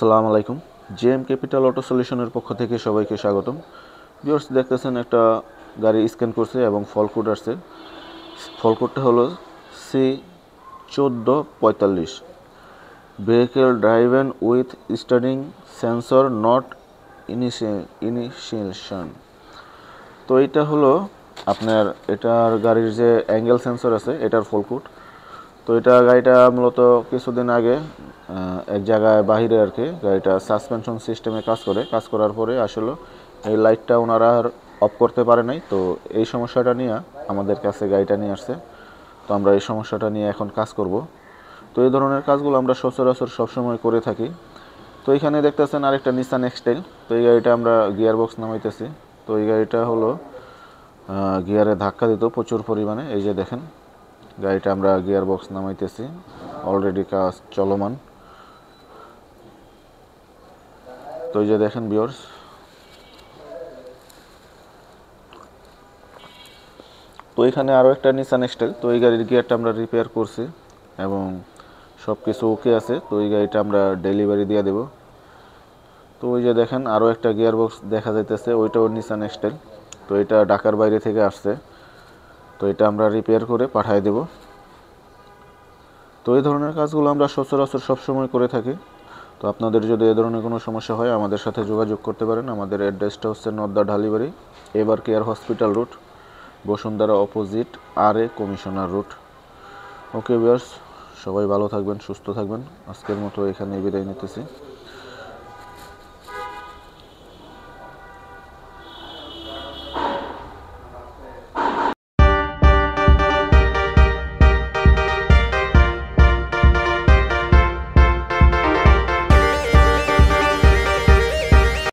আসসালামু আলাইকুম। JM capital auto সলিউশনের পক্ষ থেকে সবাইকে স্বাগতম। ভিউয়ার্স, দেখতেছেন একটা গাড়ি স্ক্যান করছে এবং ফল কোড আসছে। ফল কোডটা হলো C1445। Vehicle driven with starting sensor not initiation. তো এটা হলো আপনার এটার গাড়ির যে অ্যাঙ্গেল সেন্সর আছে এটার ফল কোড। তো এটা গাড়িটা মূলত কিছুদিন আগে এক জায়গায় বাহিরে আর কি গাড়িটা সাসপেনশন সিস্টেমে কাজ করার পরে আসলে এই লাইটটা ওনারা আর অফ করতে পারে নাই। তো এই সমস্যাটা নিয়ে আমাদের কাছে গাড়িটা নিয়ে আসছে। তো আমরা এই সমস্যাটা নিয়ে এখন কাজ করব। তো এই ধরনের কাজগুলো আমরা সচরাচর সবসময় করে থাকি। তো এখানে দেখতেছেন আরেকটা নিসান এক্সটাইল। তো এই গাড়িটা আমরা গিয়ার বক্স নামাইতেছি। তো এই গাড়িটা হলো গিয়ারে ধাক্কা দিত প্রচুর পরিমাণে। এই যে দেখেন গাড়িটা আমরা গিয়ার বক্স নামাইতেছি, অলরেডি কাজ চলমান। তো এই যে দেখেন ভিউয়ার্স, তো এখানে আরও একটা নিসান এক্সটাইল। তো এই গাড়ির গিয়ারটা আমরা রিপেয়ার করছি এবং সব কিছু ওকে আছে। তো এই গাড়িটা আমরা ডেলিভারি দিয়ে দেব। তো ওই যে দেখেন আরও একটা গিয়ার বক্স দেখা যাইতেছে, ওইটাও নিসান এক্সটাইল। তো এটা ঢাকার বাইরে থেকে আসছে। তো এটা আমরা রিপেয়ার করে পাঠিয়ে দেব। তো এই ধরনের কাজগুলো আমরা সচরাচর সবসময় করে থাকি। তো আপনাদের যদি এ ধরনের কোনো সমস্যা হয় আমাদের সাথে যোগাযোগ করতে পারেন। আমাদের অ্যাড্রেসটা হচ্ছে নর্দা ঢালিবাড়ি, এবার care hospital route, Bashundhara opposite RA commissioner route. Okay viewers, সবাই ভালো থাকবেন, সুস্থ থাকবেন। আজকের মতো এখানেই বিদায় নিতেছি।